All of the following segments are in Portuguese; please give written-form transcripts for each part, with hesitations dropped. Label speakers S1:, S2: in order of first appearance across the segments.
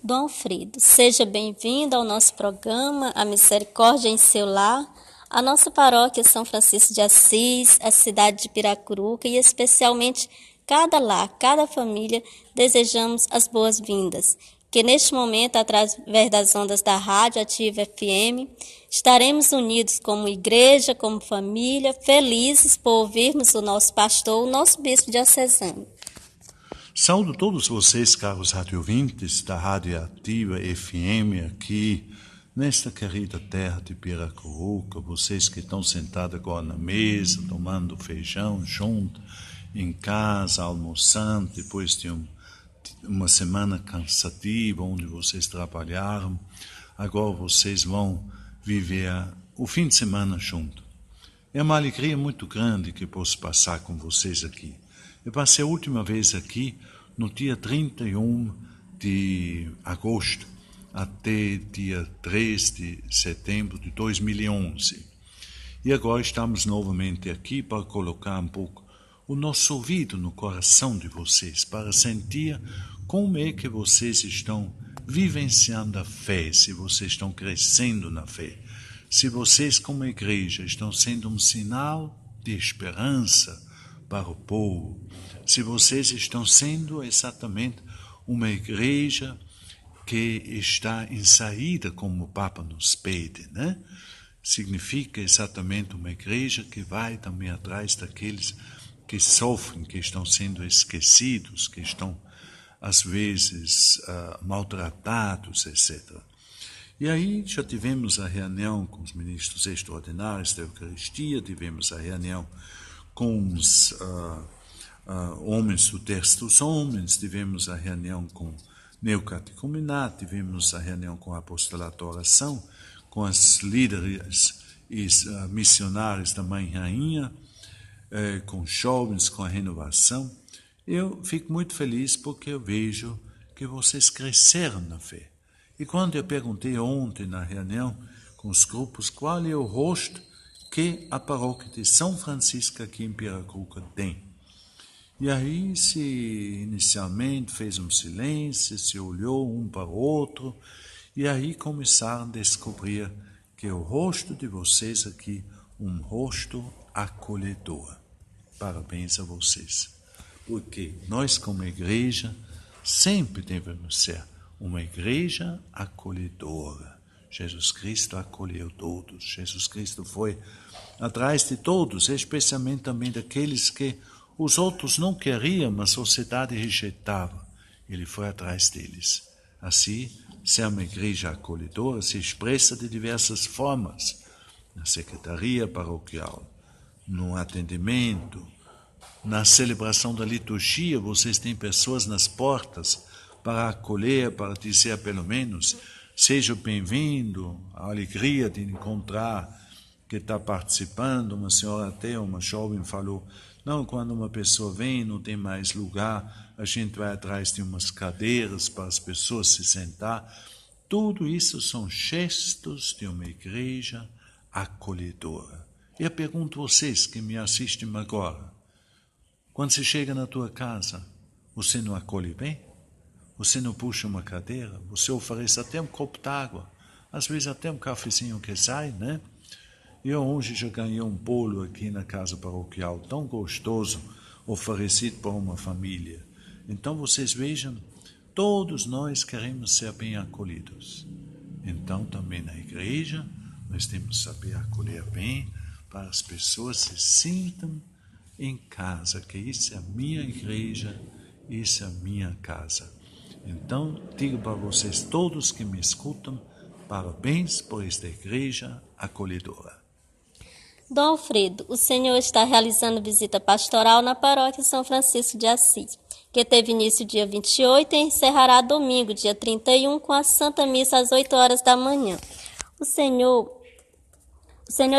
S1: Dom Alfredo, seja bem-vindo ao nosso programa A Misericórdia em Seu Lar. A nossa paróquia São Francisco de Assis, a cidade de Piracuruca e especialmente cada lar, cada família, desejamos as boas-vindas. Que neste momento, através das ondas da Rádio Ativa FM, estaremos unidos como igreja, como família, felizes por ouvirmos o nosso pastor, o nosso bispo diocesano.
S2: Saúdo todos vocês, caros radiovintes da Rádio Ativa FM, aqui nesta querida terra de Piracuruca, vocês que estão sentados agora na mesa, tomando feijão junto, em casa, almoçando, depois de uma semana cansativa, onde vocês trabalharam, agora vocês vão viver o fim de semana junto. É uma alegria muito grande que posso passar com vocês aqui. Eu passei a última vez aqui no dia 31 de agosto até dia 3 de setembro de 2011. E agora estamos novamente aqui para colocar um pouco o nosso ouvido no coração de vocês, para sentir como é que vocês estão vivenciando a fé, se vocês estão crescendo na fé, se vocês como igreja estão sendo um sinal de esperança para o povo, se vocês estão sendo exatamente uma igreja que está em saída, como o Papa nos pede, né? Significa exatamente uma igreja que vai também atrás daqueles que sofrem, que estão sendo esquecidos, que estão, às vezes, maltratados, etc. E aí já tivemos a reunião com os ministros extraordinários da Eucaristia, tivemos a reunião com os homens do Terço dos Homens, tivemos a reunião com o Neocatecumenato, tivemos a reunião com a Apostolato Oração, com as líderes e missionários da Mãe Rainha, com jovens, com a renovação. Eu fico muito feliz porque eu vejo que vocês cresceram na fé. E quando eu perguntei ontem na reunião com os grupos qual é o rosto que a paróquia de São Francisco aqui em Piracuruca tem. E aí inicialmente fez um silêncio, se olhou um para o outro, e aí começaram a descobrir que o rosto de vocês aqui, um rosto acolhedor. Parabéns a vocês. Porque nós como igreja sempre devemos ser uma igreja acolhedora. Jesus Cristo acolheu todos. Jesus Cristo foi atrás de todos, especialmente também daqueles que os outros não queriam, mas a sociedade rejeitava. Ele foi atrás deles. Assim, ser uma igreja acolhedora se expressa de diversas formas. Na secretaria paroquial, no atendimento, na celebração da liturgia, vocês têm pessoas nas portas para acolher, para dizer pelo menos, seja bem-vindo, a alegria de encontrar que está participando. Uma senhora até, uma jovem falou, não, quando uma pessoa vem não tem mais lugar, a gente vai atrás de umas cadeiras para as pessoas se sentar. Tudo isso são gestos de uma igreja acolhedora. E eu pergunto a vocês que me assistem agora, quando você chega na tua casa, você não acolhe bem? Você não puxa uma cadeira? Você oferece até um copo d'água? Às vezes até um cafezinho que sai, né? Eu hoje já ganhei um bolo aqui na casa paroquial, tão gostoso, oferecido por uma família. Então vocês vejam, todos nós queremos ser bem acolhidos. Então também na igreja, nós temos que saber acolher bem, para as pessoas se sintam em casa, que isso é a minha igreja, isso é a minha casa. Então, digo para vocês todos que me escutam, parabéns por esta igreja acolhedora.
S1: Dom Alfredo, o senhor está realizando visita pastoral na paróquia São Francisco de Assis, que teve início dia 28 e encerrará domingo, dia 31, com a Santa Missa às 8 horas da manhã. O senhor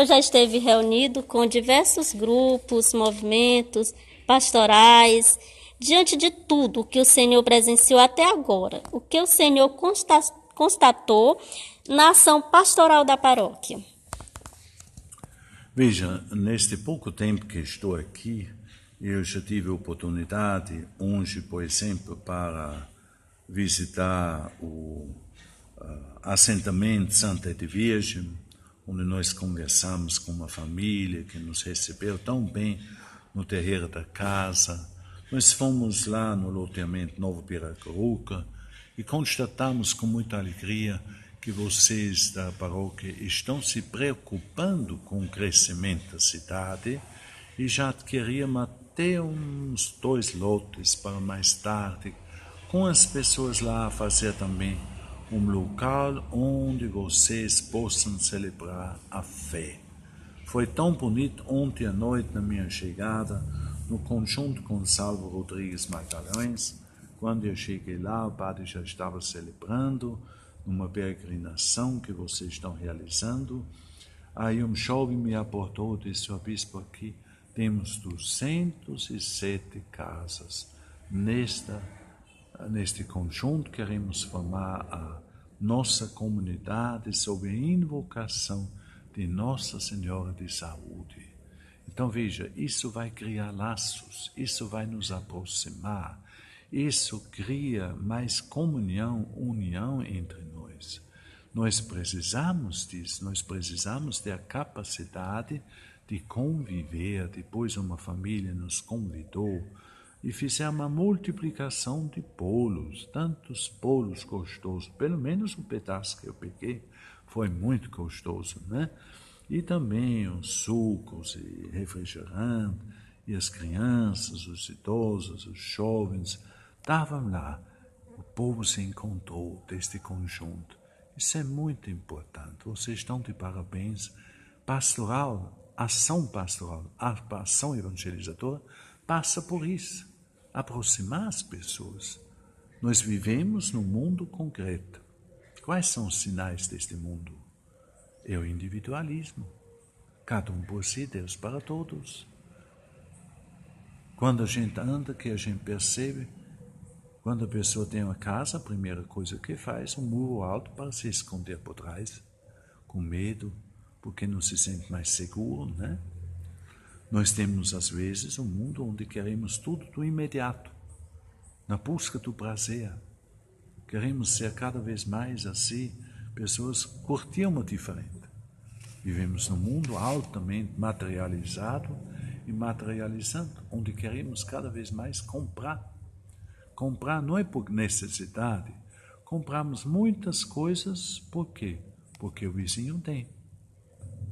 S1: já esteve reunido com diversos grupos, movimentos pastorais. Diante de tudo o que o senhor presenciou até agora, o que o senhor constatou na ação pastoral da paróquia?
S2: Veja, neste pouco tempo que estou aqui, eu já tive a oportunidade, hoje, por exemplo, para visitar o assentamento Santa de Virgem, onde nós conversamos com uma família que nos recebeu tão bem no terreiro da casa. Nós fomos lá no loteamento Novo Piracuruca e constatamos com muita alegria que vocês da paróquia estão se preocupando com o crescimento da cidade e já queriam até uns 2 lotes para mais tarde, com as pessoas lá fazer também um local onde vocês possam celebrar a fé. Foi tão bonito ontem à noite na minha chegada, no conjunto com Salvo Rodrigues Magalhães. Quando eu cheguei lá, o padre já estava celebrando numa peregrinação que vocês estão realizando. Aí um jovem me aportou, disse: o bispo, aqui temos 207 casas neste conjunto. Queremos formar a nossa comunidade sob a invocação de Nossa Senhora de Saúde. Então veja, isso vai criar laços, isso vai nos aproximar, isso cria mais comunhão, união entre nós. Nós precisamos disso, nós precisamos ter a capacidade de conviver. Depois uma família nos convidou e fizemos uma multiplicação de bolos, tantos bolos gostosos, pelo menos um pedaço que eu peguei foi muito gostoso, né? E também os sucos e refrigerante, e as crianças, os idosos, os jovens, estavam lá. O povo se encontrou deste conjunto. Isso é muito importante. Vocês estão de parabéns. Pastoral, a ação evangelizadora passa por isso. Aproximar as pessoas. Nós vivemos num mundo concreto. Quais são os sinais deste mundo? É o individualismo. Cada um por si, Deus para todos. Quando a gente anda, que a gente percebe, quando a pessoa tem uma casa, a primeira coisa que faz é um muro alto para se esconder por trás, com medo, porque não se sente mais seguro, né? Nós temos, às vezes, um mundo onde queremos tudo do imediato, na busca do prazer. Queremos ser cada vez mais assim, pessoas curtiam o diferente. Vivemos num mundo altamente materializado e materializando, onde queremos cada vez mais comprar. Comprar não é por necessidade. Compramos muitas coisas, por quê? Porque o vizinho tem.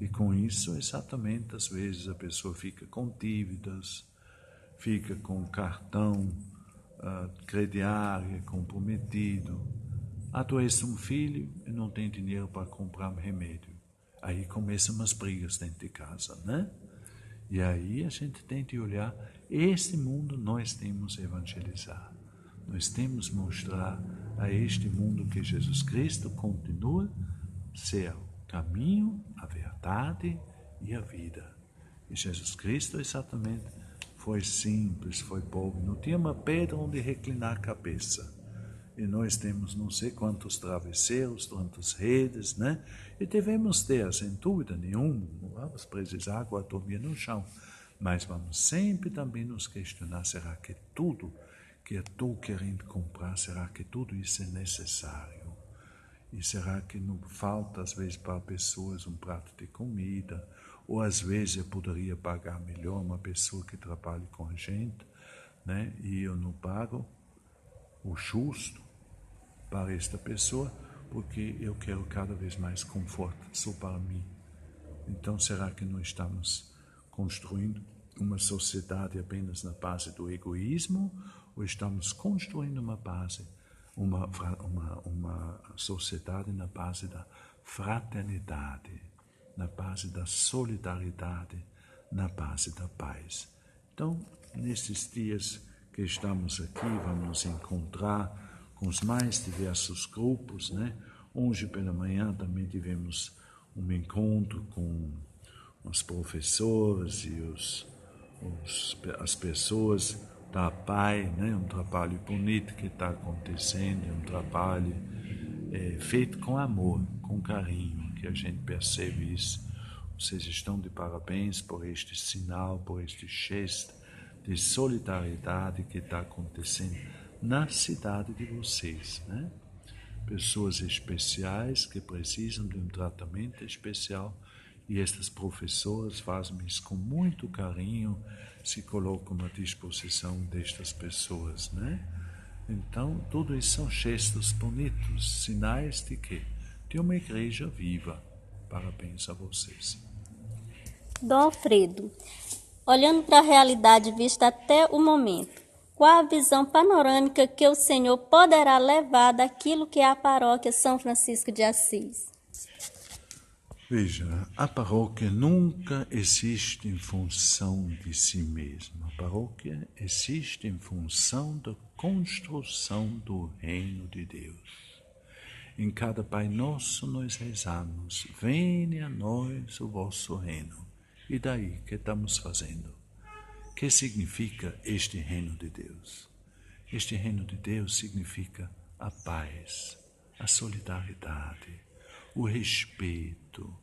S2: E com isso, exatamente, às vezes a pessoa fica com dívidas, fica com cartão crediário comprometido, adoece um filho e não tem dinheiro para comprar um remédio. Aí começam as brigas dentro de casa, né? E aí a gente tem que olhar, este mundo nós temos que evangelizar. Nós temos que mostrar a este mundo que Jesus Cristo continua a ser o caminho, a verdade e a vida. E Jesus Cristo exatamente foi simples, foi pobre, não tinha uma pedra onde reclinar a cabeça. E nós temos não sei quantos travesseiros, quantas redes, né? E devemos ter, sem dúvida nenhuma, não vamos precisar agora dormir no chão, mas vamos sempre também nos questionar, será que tudo que eu estou querendo comprar, será que tudo isso é necessário? E será que não falta, às vezes, para pessoas um prato de comida? Ou, às vezes, eu poderia pagar melhor uma pessoa que trabalhe com a gente, né? E eu não pago o justo para esta pessoa, porque eu quero cada vez mais conforto só para mim. Então, será que não estamos construindo uma sociedade apenas na base do egoísmo, ou estamos construindo uma sociedade na base da fraternidade, na base da solidariedade, na base da paz? Então, nesses dias que estamos aqui, vamos nos encontrar com os mais diversos grupos, né? Hoje pela manhã também tivemos um encontro com os professores e as pessoas da PAI, né? Um trabalho bonito que está acontecendo, um trabalho feito com amor, com carinho, que a gente percebe isso. Vocês estão de parabéns por este sinal, por este gesto de solidariedade que está acontecendo na cidade de vocês, né? Pessoas especiais que precisam de um tratamento especial, e estas professoras fazem isso com muito carinho, se colocam à disposição destas pessoas, né? Então, tudo isso são gestos bonitos, sinais de que? De uma igreja viva. Parabéns a vocês.
S1: Dom Alfredo, olhando para a realidade vista até o momento, qual a visão panorâmica que o senhor poderá levar daquilo que é a paróquia São Francisco de Assis?
S2: Veja, a paróquia nunca existe em função de si mesma. A paróquia existe em função da construção do reino de Deus. Em cada Pai Nosso nós rezamos, venha a nós o vosso reino. E daí, o que estamos fazendo? O que significa este reino de Deus? Este reino de Deus significa a paz, a solidariedade, o respeito.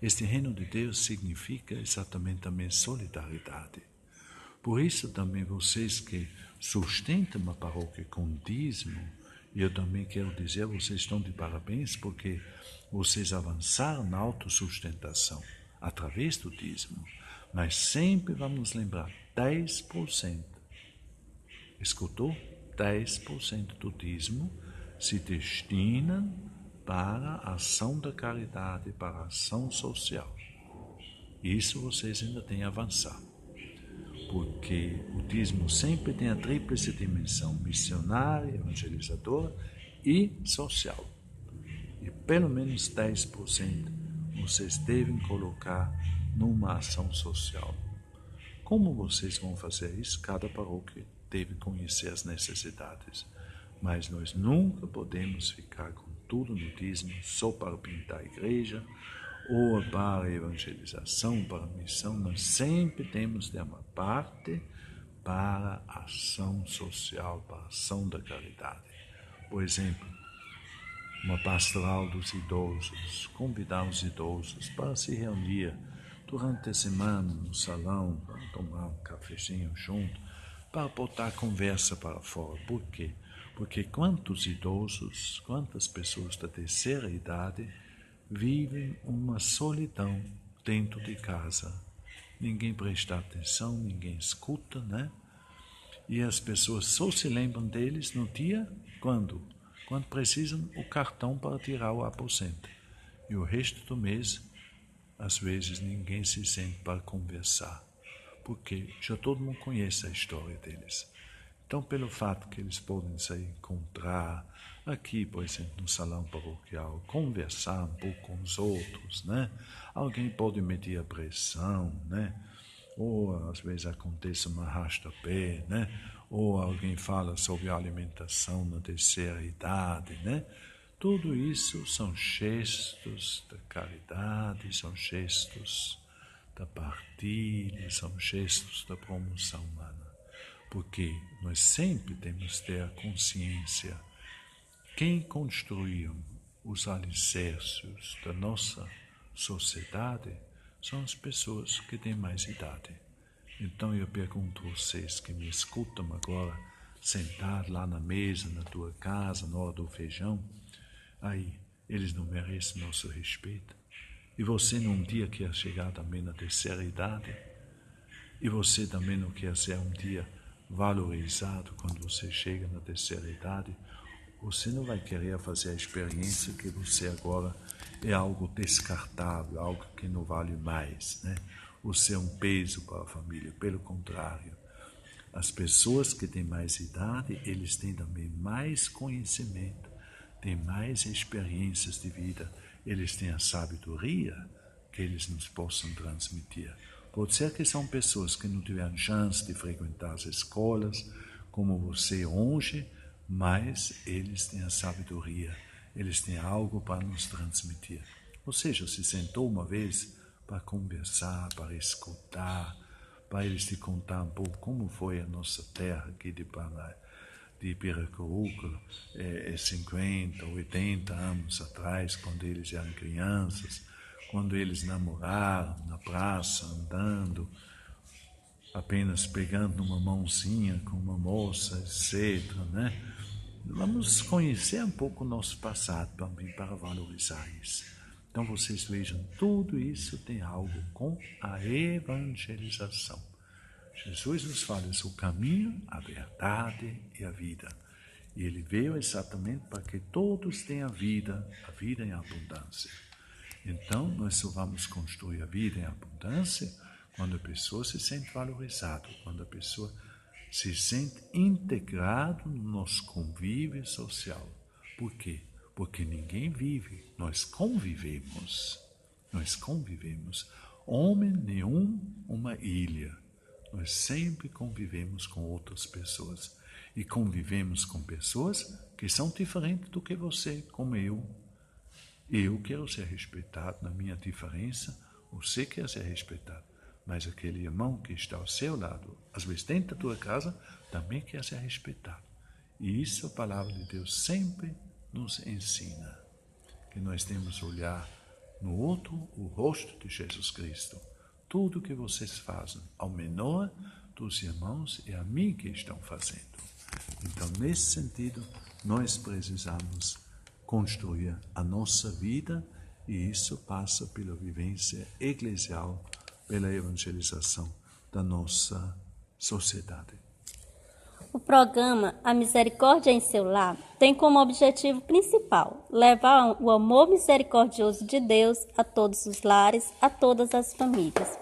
S2: Este reino de Deus significa exatamente também solidariedade. Por isso também vocês que sustentam a paróquia com dízimo, e eu também quero dizer, vocês estão de parabéns porque vocês avançaram na autossustentação através do dízimo. Mas sempre vamos lembrar, 10%. Escutou? 10% do dízimo se destina para a ação da caridade, para a ação social. Isso vocês ainda têm a avançar. Porque o dízimo sempre tem a tríplice dimensão, missionária, evangelizadora e social. E pelo menos 10% vocês devem colocar numa ação social. Como vocês vão fazer isso? Cada paróquia deve conhecer as necessidades. Mas nós nunca podemos ficar com tudo no dízimo só para pintar a igreja, ou para a evangelização, para a missão. Nós sempre temos de ter uma parte para a ação social, para a ação da caridade. Por exemplo, uma pastoral dos idosos, convidar os idosos para se reunir durante a semana no salão, para tomar um cafezinho junto, para botar a conversa para fora. Por quê? Porque quantos idosos, quantas pessoas da terceira idade vivem uma solidão dentro de casa. Ninguém presta atenção, ninguém escuta, né? E as pessoas só se lembram deles no dia quando precisam o cartão para tirar o aposento. E o resto do mês, às vezes, ninguém se sente para conversar, porque já todo mundo conhece a história deles. Então, pelo fato que eles podem se encontrar aqui, por exemplo, no salão paroquial, conversar um pouco com os outros, né? Alguém pode medir a pressão, né? Ou às vezes acontece uma arrasta-pé, né? Ou alguém fala sobre a alimentação na terceira idade, né? Tudo isso são gestos da caridade, são gestos da partilha, são gestos da promoção humana. Porque nós sempre temos que ter a consciência, quem construiu os alicerces da nossa sociedade são as pessoas que têm mais idade. Então eu pergunto a vocês que me escutam agora, sentados lá na mesa, na tua casa, na hora do feijão, aí eles não merecem nosso respeito? E você num dia quer chegar também na terceira idade? E você também não quer ser um dia valorizado quando você chega na terceira idade? Você não vai querer fazer a experiência que você agora é algo descartável, algo que não vale mais, né? Você é um peso para a família. Pelo contrário, as pessoas que têm mais idade, eles têm também mais conhecimento, têm mais experiências de vida, eles têm a sabedoria que eles nos possam transmitir. Pode ser que são pessoas que não tiveram chance de frequentar as escolas, como você hoje, mas eles têm a sabedoria, eles têm algo para nos transmitir. Ou seja, se sentou uma vez para conversar, para escutar, para eles te contar um pouco como foi a nossa terra aqui de Piracuruca, 50, 80 anos atrás, quando eles eram crianças, quando eles namoraram na praça, andando. apenas pegando uma mãozinha com uma moça, etc., né? Vamos conhecer um pouco o nosso passado também para valorizar isso. Então vocês vejam, tudo isso tem algo com a evangelização. Jesus nos fala, eu sou o caminho, a verdade e a vida. E ele veio exatamente para que todos tenham a vida em abundância. Então, nós só vamos construir a vida em abundância quando a pessoa se sente valorizada, quando a pessoa se sente integrado no nosso convívio social. Por quê? Porque ninguém vive, nós convivemos. Nós convivemos. Homem nenhum, uma ilha. Nós sempre convivemos com outras pessoas. E convivemos com pessoas que são diferentes do que você, como eu. Eu quero ser respeitado na minha diferença, você quer ser respeitado. Mas aquele irmão que está ao seu lado, às vezes dentro da tua casa, também quer ser respeitado. E isso a palavra de Deus sempre nos ensina. Que nós temos que olhar no outro o rosto de Jesus Cristo. Tudo que vocês fazem ao menor dos irmãos é a mim que estão fazendo. Então, nesse sentido, nós precisamos construir a nossa vida e isso passa pela vivência eclesial, pela evangelização da nossa sociedade.
S1: O programa A Misericórdia em Seu Lar tem como objetivo principal levar o amor misericordioso de Deus a todos os lares, a todas as famílias.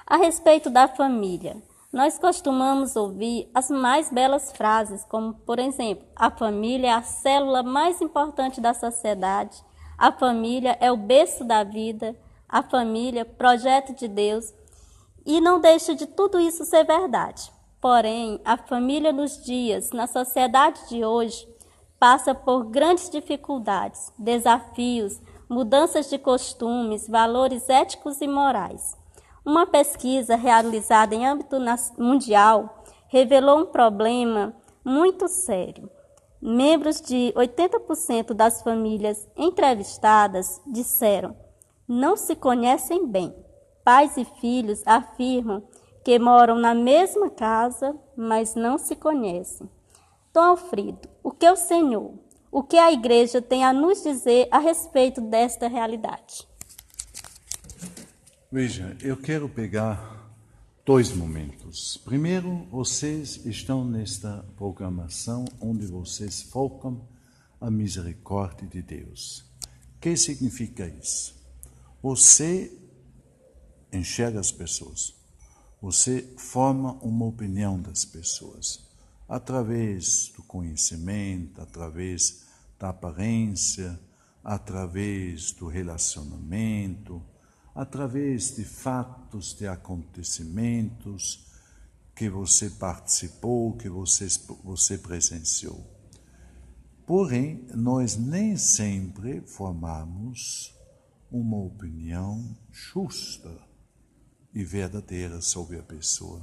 S1: A respeito da família, nós costumamos ouvir as mais belas frases, como, por exemplo, a família é a célula mais importante da sociedade, a família é o berço da vida, a família, projeto de Deus, e não deixa de tudo isso ser verdade. Porém, a família nos dias, na sociedade de hoje, passa por grandes dificuldades, desafios, mudanças de costumes, valores éticos e morais. Uma pesquisa realizada em âmbito mundial revelou um problema muito sério. Membros de 80% das famílias entrevistadas disseram não se conhecem bem. Pais e filhos afirmam que moram na mesma casa, mas não se conhecem. Dom Alfredo, o que o Senhor, o que a Igreja tem a nos dizer a respeito desta realidade?
S2: Veja, eu quero pegar dois momentos. Primeiro, vocês estão nesta programação onde vocês focam a misericórdia de Deus. O que significa isso? Você enxerga as pessoas, você forma uma opinião das pessoas, através do conhecimento, através da aparência, através do relacionamento, através de fatos, de acontecimentos que você participou, que você presenciou. Porém, nós nem sempre formamos uma opinião justa e verdadeira sobre a pessoa,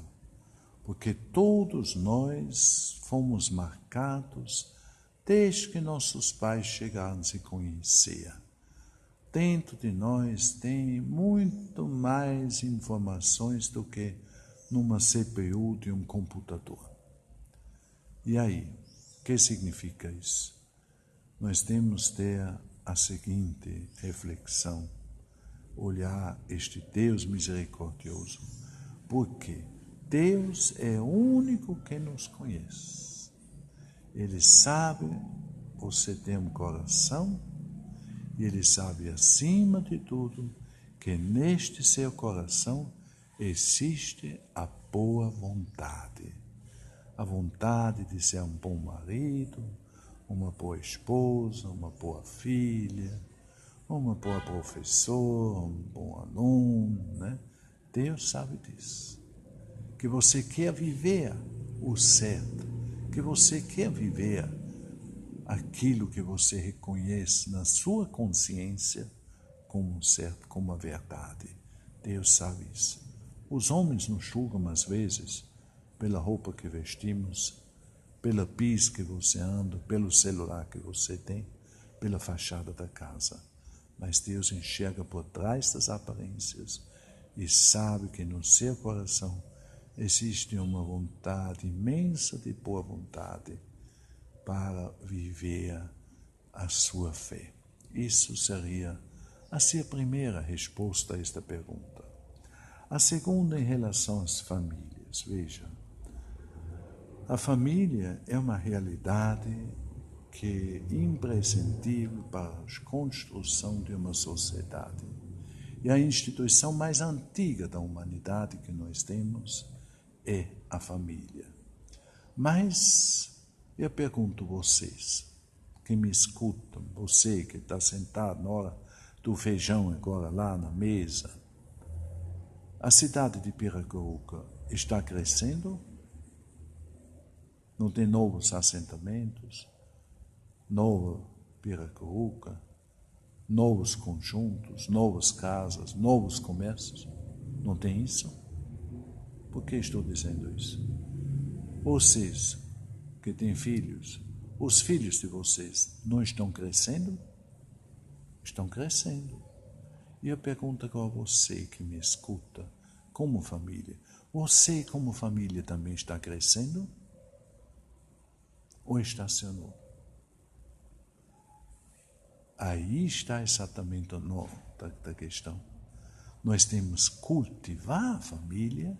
S2: porque todos nós fomos marcados desde que nossos pais chegaram a se conhecer. Dentro de nós tem muito mais informações do que numa CPU de um computador. E aí, o que significa isso? Nós temos que ter a seguinte reflexão, olhar este Deus misericordioso, porque Deus é o único que nos conhece. Ele sabe, você tem um coração, e Ele sabe, acima de tudo, que neste seu coração existe a boa vontade. A vontade de ser um bom marido, uma boa esposa, uma boa filha, uma boa professora, um bom aluno, né? Deus sabe disso. Que você quer viver o certo, que você quer viver aquilo que você reconhece na sua consciência como certo, como a verdade. Deus sabe isso. Os homens nos julgam às vezes pela roupa que vestimos, pela pis que você anda, pelo celular que você tem, pela fachada da casa. Mas Deus enxerga por trás das aparências e sabe que no seu coração existe uma vontade imensa de boa vontade para viver a sua fé. Isso seria assim a primeira resposta a esta pergunta. A segunda em relação às famílias. Veja, a família é uma realidade que é imprescindível para a construção de uma sociedade. E a instituição mais antiga da humanidade que nós temos é a família. Mas eu pergunto a vocês que me escutam, você que está sentado na hora do feijão agora lá na mesa, a cidade de Piracuruca está crescendo? Não tem novos assentamentos? Nova Piracuruca? Novos conjuntos, novas casas, novos comércios? Não tem isso? Por que estou dizendo isso? Vocês que têm filhos, os filhos de vocês não estão crescendo? Estão crescendo. E eu pergunto agora a você que me escuta, como família, você como família também está crescendo? Ou estacionou? Aí está exatamente o nó da questão. Nós temos que cultivar a família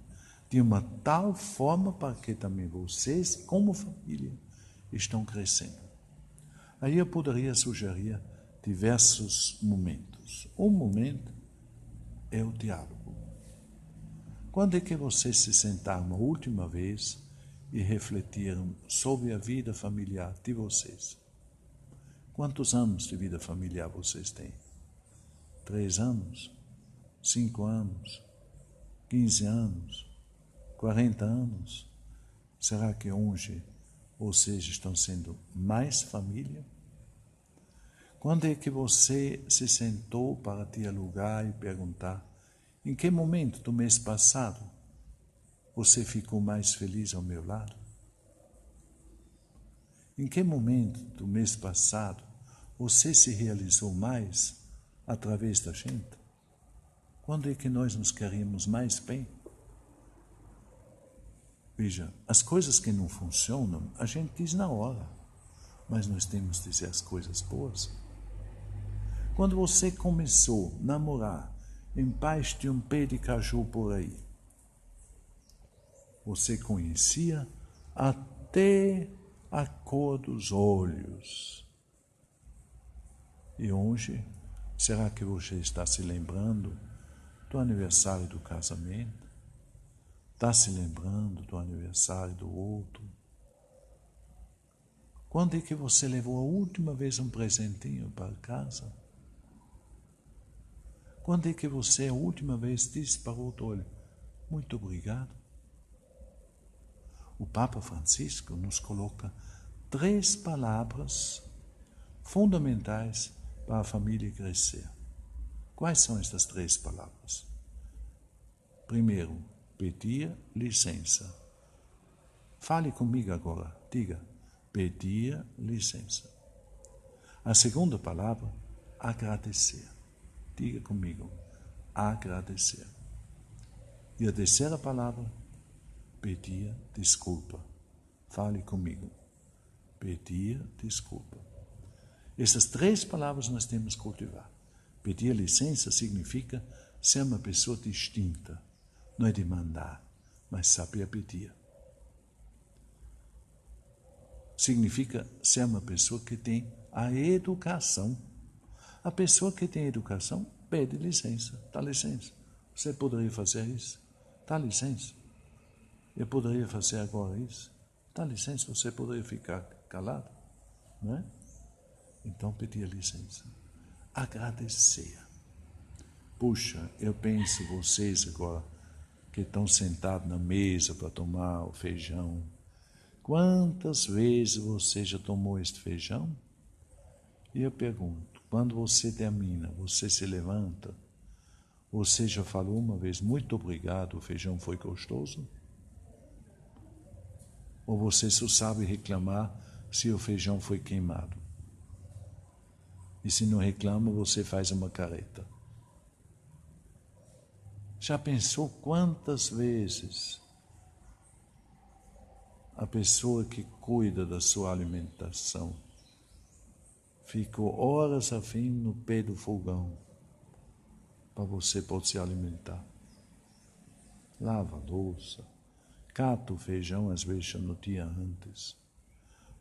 S2: de uma tal forma para que também vocês, como família, estão crescendo. Aí eu poderia sugerir diversos momentos. Um momento é o diálogo. Quando é que vocês se sentaram uma última vez e refletiram sobre a vida familiar de vocês? Quantos anos de vida familiar vocês têm? 3 anos? 5 anos? 15 anos? 40 anos? Será que hoje vocês estão sendo mais família? Quando é que você se sentou para dialogar e perguntar em que momento do mês passado você ficou mais feliz ao meu lado? Em que momento do mês passado você se realizou mais através da gente? Quando é que nós nos queremos mais bem? Veja, as coisas que não funcionam, a gente diz na hora, mas nós temos que dizer as coisas boas. Quando você começou a namorar embaixo de um pé de caju por aí, você conhecia até a cor dos olhos. E hoje, será que você está se lembrando do aniversário do casamento? Está se lembrando do aniversário do outro? Quando é que você levou a última vez um presentinho para casa? Quando é que você a última vez disse para o outro, olha, muito obrigado? O Papa Francisco nos coloca 3 palavras fundamentais para a família crescer. Quais são estas 3 palavras? Primeiro, pedir licença. Fale comigo agora, diga, pedir licença. A segunda palavra, agradecer. Diga comigo, agradecer. E a terceira palavra, pedir desculpa. Fale comigo, pedir desculpa. Essas 3 palavras nós temos que cultivar. Pedir licença significa ser uma pessoa distinta. Não é demandar, mas saber pedir. Significa ser uma pessoa que tem a educação. A pessoa que tem educação pede licença. Dá licença. Você poderia fazer isso? Dá licença. Eu poderia fazer agora isso? Dá licença, você poderia ficar calado? Não é? Então pedir licença. Agradecer. Puxa, eu penso vocês agora que estão sentados na mesa para tomar o feijão. Quantas vezes você já tomou este feijão? E eu pergunto, quando você termina, você se levanta, você já falou uma vez, muito obrigado, o feijão foi gostoso? Ou você só sabe reclamar se o feijão foi queimado? E se não reclama, você faz uma careta. Já pensou quantas vezes a pessoa que cuida da sua alimentação ficou horas a fim no pé do fogão para você poder se alimentar. Lava a louça, cata o feijão às vezes no dia antes,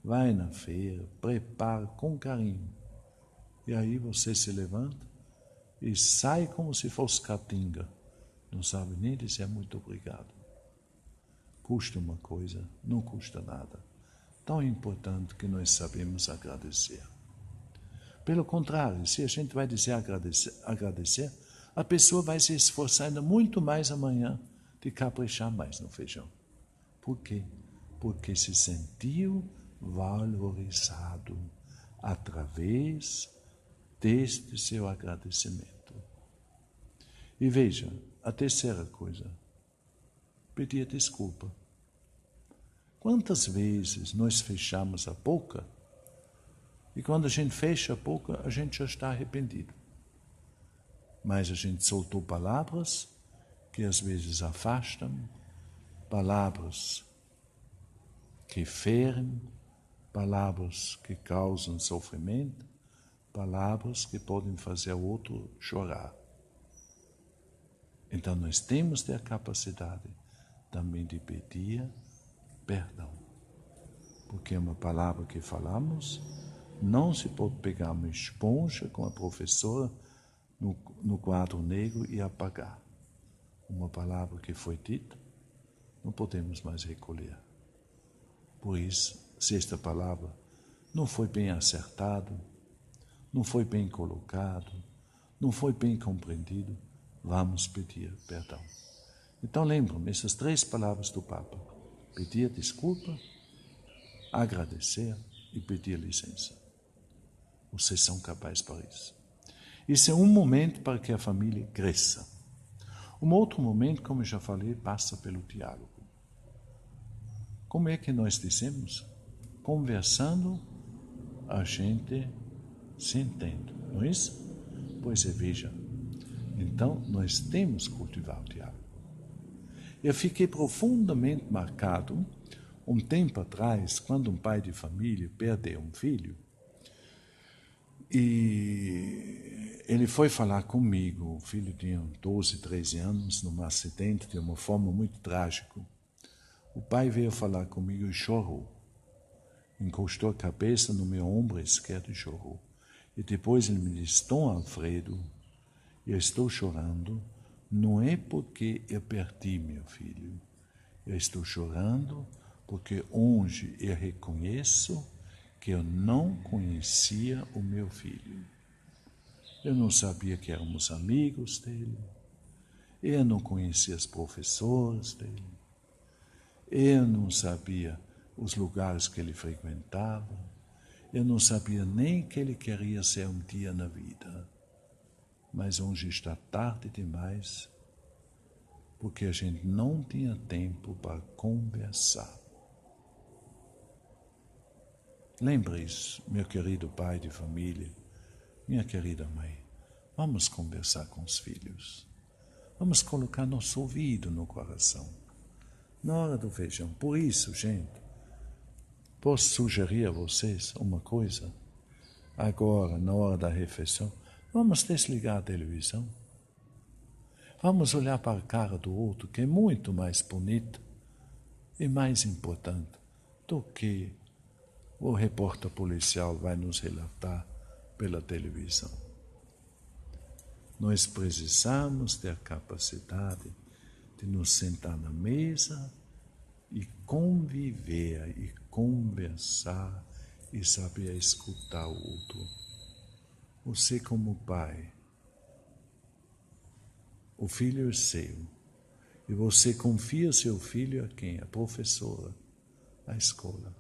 S2: vai na feira, prepara com carinho. E aí você se levanta e sai como se fosse catinga. Não sabe nem dizer muito obrigado. Custa uma coisa, não custa nada. Tão importante que nós sabemos agradecer. Pelo contrário, se a gente vai dizer agradecer, a pessoa vai se esforçar ainda muito mais amanhã de caprichar mais no feijão. Por quê? Porque se sentiu valorizado através deste seu agradecimento. E veja, a terceira coisa, pedir desculpa. Quantas vezes nós fechamos a boca e quando a gente fecha a boca, a gente já está arrependido. Mas a gente soltou palavras que às vezes afastam, palavras que ferem, palavras que causam sofrimento, palavras que podem fazer o outro chorar. Então nós temos que ter a capacidade também de pedir perdão. Porque uma palavra que falamos não se pode pegar uma esponja com a professora no quadro negro e apagar. Uma palavra que foi dita, não podemos mais recolher. Por isso, se esta palavra não foi bem acertada, não foi bem colocado, não foi bem compreendido, vamos pedir perdão. Então lembram-me essas 3 palavras do Papa: pedir desculpa, agradecer e pedir licença. Vocês são capazes para isso. Isso é um momento para que a família cresça. Um outro momento, como eu já falei, passa pelo diálogo. Como é que nós dizemos? Conversando, a gente se entende, não é isso? Pois é, veja. Então, nós temos que cultivar o diálogo. Eu fiquei profundamente marcado um tempo atrás, quando um pai de família perdeu um filho, e ele foi falar comigo. O filho tinha 12, 13 anos, num acidente de uma forma muito trágica. O pai veio falar comigo e chorou. Encostou a cabeça no meu ombro esquerdo e chorou. E depois ele me disse: Dom Alfredo, eu estou chorando, não é porque eu perdi meu filho. Eu estou chorando porque hoje eu reconheço que eu não conhecia o meu filho. Eu não sabia que éramos amigos dele. Eu não conhecia as professoras dele. Eu não sabia os lugares que ele frequentava. Eu não sabia nem que ele queria ser um dia na vida. Mas hoje está tarde demais, porque a gente não tinha tempo para conversar. Lembre isso, meu querido pai de família, minha querida mãe. Vamos conversar com os filhos. Vamos colocar nosso ouvido no coração. Na hora do feijão. Por isso, gente, posso sugerir a vocês uma coisa? Agora, na hora da refeição, vamos desligar a televisão. Vamos olhar para a cara do outro, que é muito mais bonita e mais importante do que o repórter policial vai nos relatar pela televisão. Nós precisamos ter a capacidade de nos sentar na mesa e conviver e conversar e saber escutar o outro. Você como pai, o filho é seu, e você confia seu filho a quem? A professora, a escola.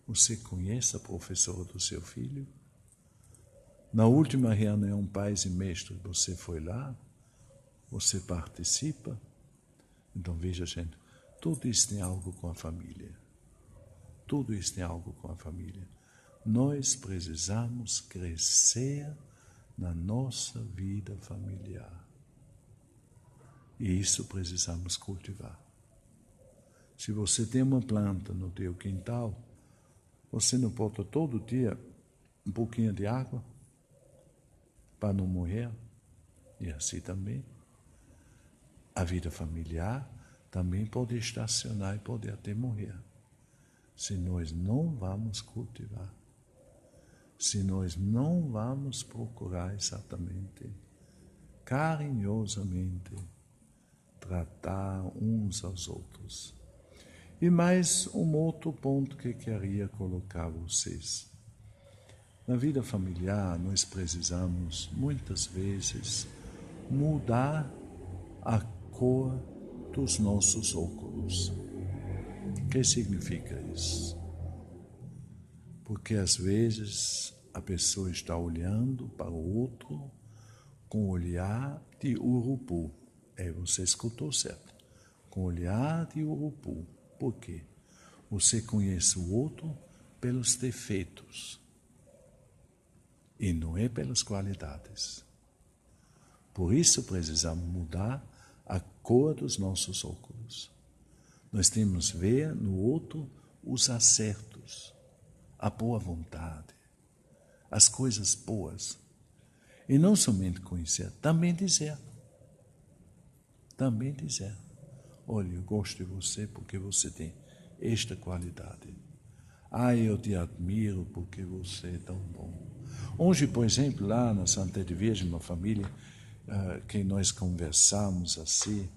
S2: Você conhece a professora do seu filho? Na última reunião Pais e Mestres, você foi lá? Você participa? Então veja, gente, tudo isso tem algo com a família. Tudo isso tem algo com a família. Nós precisamos crescer na nossa vida familiar. E isso precisamos cultivar. Se você tem uma planta no teu quintal, você não bota todo dia um pouquinho de água para não morrer? E assim também. A vida familiar também pode estacionar e pode até morrer. Se nós não vamos cultivar, se nós não vamos procurar exatamente, carinhosamente, tratar uns aos outros. E mais um outro ponto que queria colocar vocês. Na vida familiar, nós precisamos, muitas vezes, mudar a cor dos nossos óculos. O que significa isso? Porque às vezes a pessoa está olhando para o outro com o olhar de urubu. Você escutou certo. Com o olhar de urubu. Por quê? Você conhece o outro pelos defeitos e não é pelas qualidades. Por isso precisamos mudar a cor dos nossos óculos. Nós temos que ver no outro os acertos, a boa vontade, as coisas boas. E não somente conhecer, também dizer. Também dizer. Olha, eu gosto de você porque você tem esta qualidade. Eu te admiro porque você é tão bom. Hoje, por exemplo, lá na Santa de Virgem, uma família que nós conversamos assim,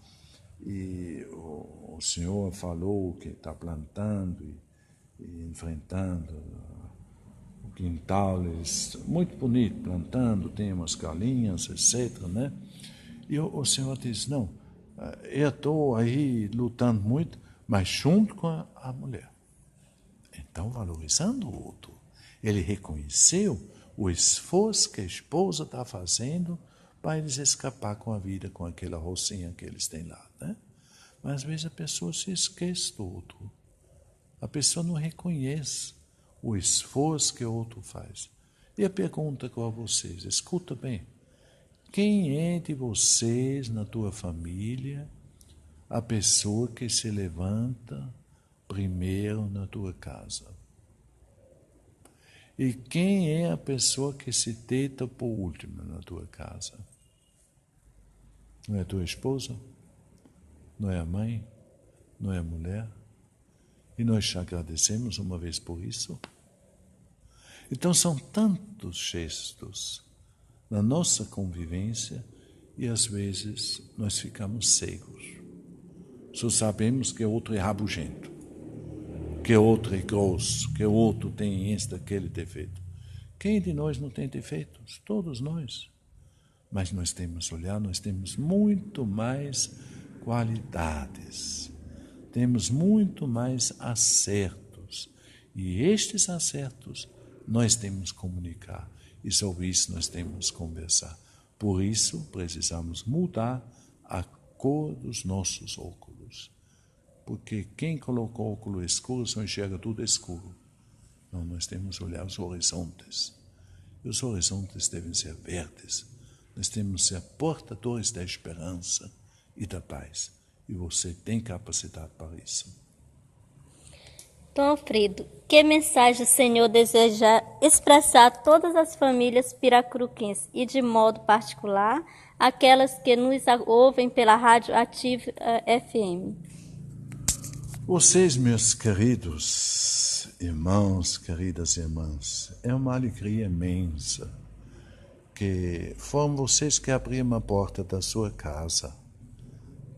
S2: e o senhor falou que está plantando e enfrentando o quintal, muito bonito, plantando, tem umas galinhas, etc., né? E o senhor disse, não, eu estou aí lutando muito, mas junto com a mulher. Então, valorizando o outro. Ele reconheceu o esforço que a esposa está fazendo para eles escapar com a vida, com aquela rocinha que eles têm lá, né? Mas às vezes a pessoa se esquece do outro. A pessoa não reconhece o esforço que o outro faz. E a pergunta com vocês, escuta bem, quem é de vocês, na tua família, a pessoa que se levanta primeiro na tua casa? E quem é a pessoa que se deita por último na tua casa? Não é a tua esposa? Não é a mãe? Não é a mulher? E nós te agradecemos uma vez por isso? Então são tantos gestos na nossa convivência e às vezes nós ficamos cegos. Só sabemos que o outro é rabugento, que o outro é grosso, que o outro tem este, aquele defeito. Quem de nós não tem defeitos? Todos nós. Mas nós temos que olhar, nós temos muito mais qualidades, temos muito mais acertos. E estes acertos nós temos que comunicar e sobre isso nós temos que conversar. Por isso precisamos mudar a cor dos nossos óculos. Porque quem colocou óculos escuros só enxerga tudo escuro. Não, nós temos que olhar os horizontes. E os horizontes devem ser verdes. Nós temos que ser portadores da esperança e da paz. E você tem capacidade para isso.
S1: Dom Alfredo, que mensagem o Senhor deseja expressar a todas as famílias piracruquenses e, de modo particular, aquelas que nos ouvem pela Rádio Ativa FM?
S2: Vocês, meus queridos irmãos, queridas irmãs, é uma alegria imensa que foram vocês que abriram a porta da sua casa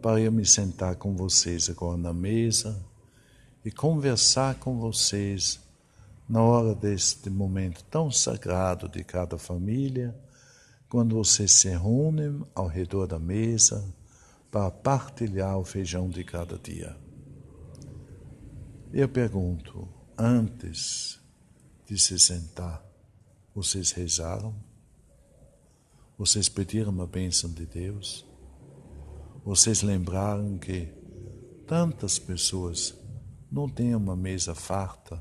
S2: para eu me sentar com vocês agora na mesa e conversar com vocês na hora deste momento tão sagrado de cada família, quando vocês se reúnem ao redor da mesa para partilhar o feijão de cada dia. Eu pergunto, antes de se sentar, vocês rezaram? Vocês pediram a bênção de Deus? Vocês lembraram que tantas pessoas não têm uma mesa farta,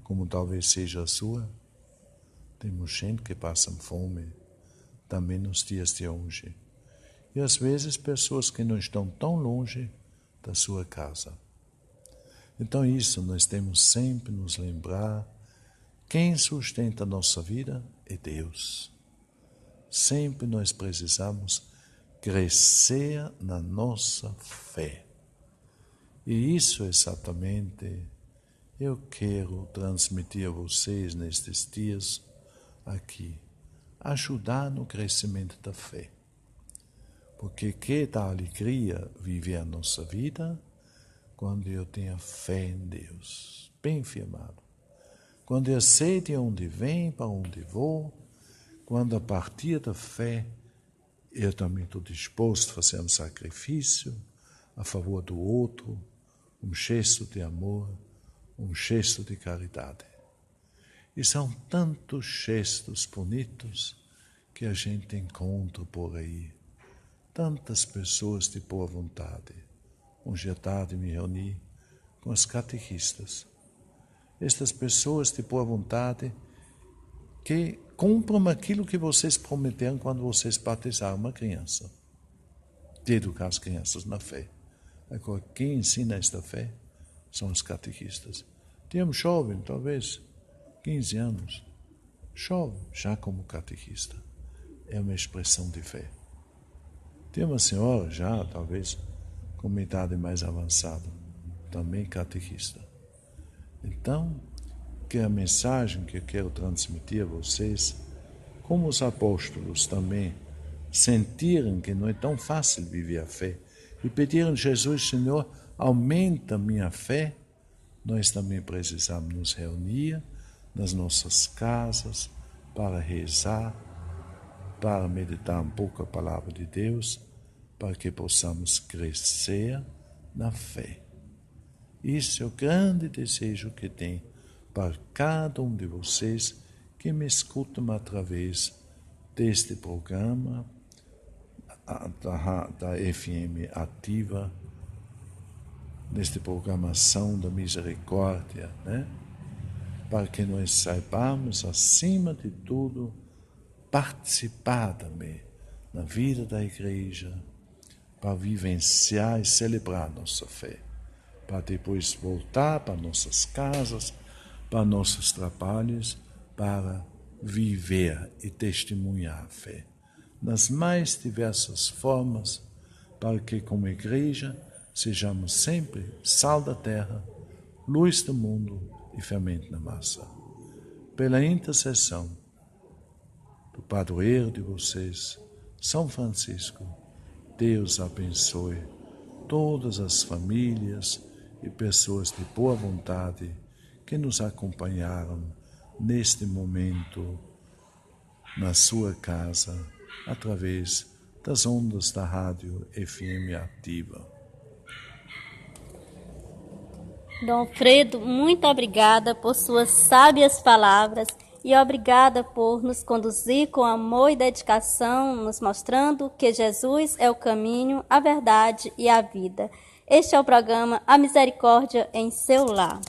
S2: como talvez seja a sua? Temos gente que passa fome, também nos dias de hoje. E às vezes pessoas que não estão tão longe da sua casa. Então isso nós temos sempre nos lembrar, quem sustenta a nossa vida é Deus. Sempre nós precisamos crescer na nossa fé. E isso exatamente eu quero transmitir a vocês nestes dias aqui. Ajudar no crescimento da fé. Porque que dá alegria viver a nossa vida quando eu tenho fé em Deus, bem firmado. Quando eu sei de onde vem, para onde vou, quando a partir da fé eu também estou disposto a fazer um sacrifício a favor do outro, um gesto de amor, um gesto de caridade. E são tantos gestos bonitos que a gente encontra por aí. Tantas pessoas de boa vontade. Hoje à tarde me reuni com os catequistas. Estas pessoas de boa vontade que cumpram aquilo que vocês prometeram quando vocês batizaram uma criança. De educar as crianças na fé. Agora, quem ensina esta fé são os catequistas. Tem um jovem, talvez 15 anos, jovem, já como catequista. É uma expressão de fé. Tem uma senhora já, talvez, com uma idade mais avançada, também catequista. Então, que a mensagem que eu quero transmitir a vocês, como os apóstolos também sentiram que não é tão fácil viver a fé, e pediram a Jesus, Senhor, aumenta a minha fé, nós também precisamos nos reunir nas nossas casas para rezar, para meditar um pouco a palavra de Deus, para que possamos crescer na fé. Isso é o grande desejo que tenho para cada um de vocês que me escutam através deste programa da FM Ativa, desta programação da misericórdia, né? Para que nós saibamos, acima de tudo, participar também na vida da igreja, para vivenciar e celebrar nossa fé, para depois voltar para nossas casas, para nossos trabalhos, para viver e testemunhar a fé, nas mais diversas formas, para que como igreja sejamos sempre sal da terra, luz do mundo e fermento na massa. Pela intercessão do padroeiro de vocês, São Francisco, Deus abençoe todas as famílias e pessoas de boa vontade que nos acompanharam neste momento na sua casa, através das ondas da Rádio FM Ativa.
S1: Dom Fredo, muito obrigada por suas sábias palavras e obrigada por nos conduzir com amor e dedicação, nos mostrando que Jesus é o caminho, a verdade e a vida. Este é o programa A Misericórdia em seu Lar.